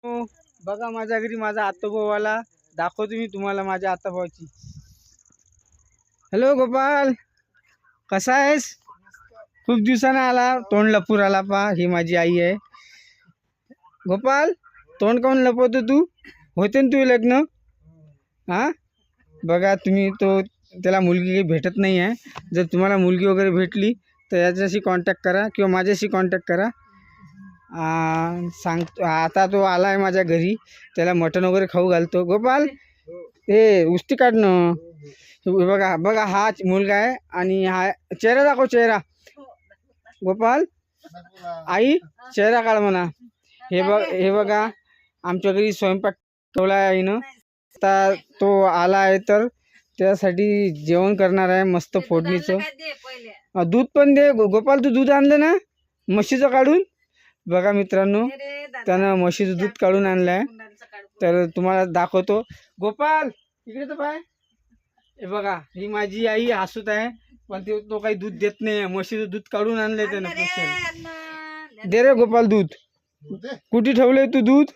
हो, बघा माझ्या घरी माझा आत्ताभाऊवाला दाखवतो मी तुम्हाला माझ्या आत्ताभावाची. हॅलो गोपाल, कसा आहेस? खूप दिवसानं आला, तोंड लपूर आला पा. ही माझी आई आहे. गोपाल, तोंड काऊन लपवतो तू? होते ना तू लग्न? हा, बघा तुम्ही तो त्याला मुलगी काही भेटत नाही आहे. जर तुम्हाला मुलगी वगैरे भेटली तर याच्याशी कॉन्टॅक्ट करा किंवा माझ्याशी कॉन्टॅक्ट करा. सांगतो आता तो आला आहे माझ्या घरी, त्याला मटण वगैरे खाऊ घालतो. गोपाल, हे उस्ती काढणं. बघा बघा, हा मुलगा आहे आणि हा चेहरा दाखव, चेहरा. गोपाल, आई चेहरा काढ म्हणा. हे बघा आमच्या घरी स्वयंपाक ठेवला आहे आईनं. आता तो आला आहे तर त्यासाठी जेवण करणार आहे मस्त फोडणीचं. दूध पण दे गोपाल. तू दूध आणलं ना म्हशीचं काढून? बघा मित्रांनो, त्यानं म्हशीचं दूध काढून आणलं आहे, तर तुम्हाला दाखवतो. गोपाल इकडे तर पाय. हे बघा, ही माझी आई हसत आहे, पण तो काही दूध देत नाही. म्हशीचं दूध काढून आणलंय त्यानं. दे रे गोपाल दूध. कुठे ठेवलंय तू दूध?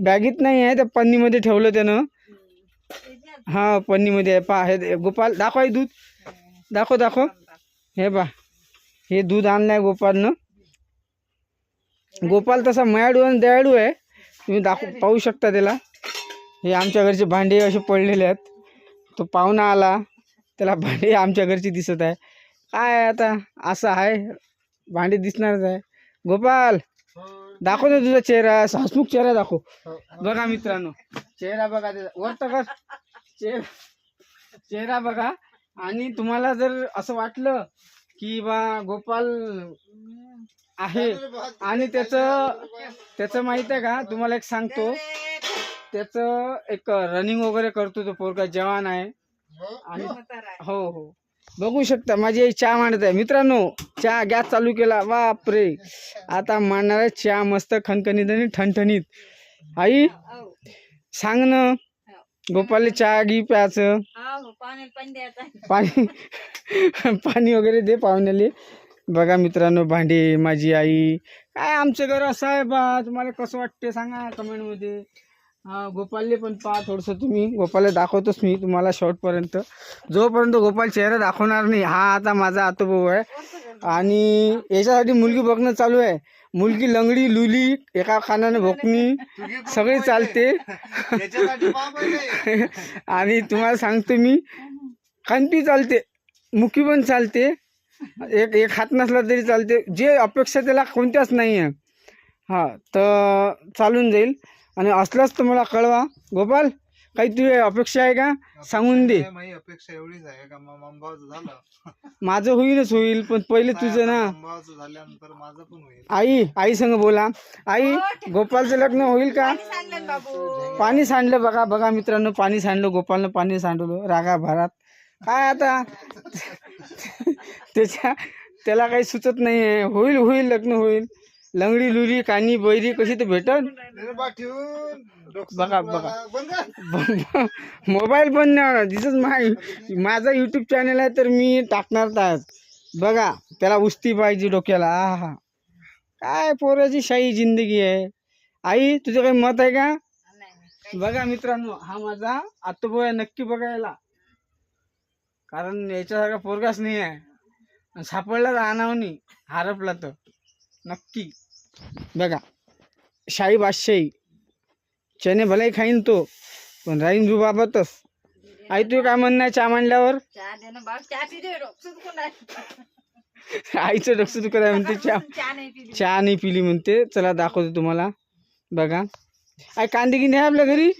बॅगीत नाही आहे, त्या पन्नीमध्ये ठेवलं त्यानं. हा, पन्नीमध्ये आहे पा. हे गोपाल दाखव, आहे दूध दाखव दाखव. हे पा, हे दूध आणलंय गोपालनं. गोपाल तसा मायाडू आणि दयाळू आहे, तुम्ही पाहू शकता त्याला. हे आमच्या घरचे भांडे असे पडलेले आहेत. तो पाहुणा आला, त्याला भांडे आमच्या घरची दिसत आहे. काय आता असं आहे, भांडे दिसणारच आहे. गोपाल दाखव ना तुझा चेहरा, हसमुख चेहरा दाखव. बघा मित्रांनो, चेहरा बघा त्याचा, वर तर कर. चेहरा बघा. आणि तुम्हाला जर असं वाटलं की बा गोपाल आहे आणि त्याचं माहित आहे का, तुम्हाला एक सांगतो, त्याचं एक रनिंग वगैरे करतो तो पोरगा, जवान आहे. आणि हो हो, बघू शकता माझी आई चहा मांडत आहे. मित्रांनो, चहा गॅस चालू केला, बापरे. आता मांडणार आहे चहा मस्त खणखणीत आणि ठणठणीत. आई सांग ना, गोपालला चहा घी प्यायचं. पाणी पाणी वगैरे दे पाहुण्याले. बघा मित्रांनो, भांडे माझी आई. काय आमचं घर असं आहे बा. तुम्हाला कसं वाटते सांगा कमेंटमध्ये. गोपालले पण पहा थोडंसं तुम्ही. गोपालला दाखवतोच मी तुम्हाला शॉर्टपर्यंत. जोपर्यंत गोपाल चेहरा दाखवणार नाही, हा आता माझा आतोभाऊ आहे. आणि याच्यासाठी मुलगी बघणं चालू आहे. मुलगी लंगडी लुली, एका कानाने भोकणी, सगळी चालते. आणि तुम्हाला सांगतो मी, खानपी चालते, मुखी पण चालते, एक हात नसला तरी चालते. जे अपेक्षा त्याला कोणत्याच नाही आहे. हा, तर चालून जाईल. आणि असलाच तर मला कळवा. गोपाल, काही तुझी अपेक्षा आहे का, सांगून दे. माझी अपेक्षा एवढीच आहे का मामाचं झालं, माझं होईलच होईल, पण पहिले तुझं ना. मामाचं झाल्यानंतर माझं पण होईल. आई संग बोला. आई, गोपालचं लग्न होईल का? पाणी सांडलं बघा. बघा मित्रांनो, पाणी सांडलं गोपालनं, पाणी सांडलं रागा भरात. काय आता त्याला काही सुचत नाही आहे. होईल लग्न होईल. लंगडी लुली कानी बैरी कशी तर भेटन. बघा मोबाईल पण नाही दिसत. माझा यूट्यूब चॅनल आहे, तर मी टाकणार आज. बघा त्याला उस्ती पाहिजे डोक्याला. हा, काय पोराची शाही जिंदगी आहे. आई, तुझं काही मत आहे का? बघा मित्रांनो, हा माझा आतोभाऊ आहे. नक्की बघायला, कारण याच्यासारखा पोरगाच नाही आहे. सापडला राहणार नाही, हरपला तर नक्की. बघा, शाही बादशाही, चने भलाई खाईन तो, पण राहीन रुबाबातच. आई, तू काय म्हणणं आहे चहा मांडल्यावर? आईचं डोकं दुखत आहे म्हणते, चहा नाही पिली म्हणते. चला दाखवतो तुम्हाला. बघा, आई कांदे गिंदे आहे आपल्या घरी.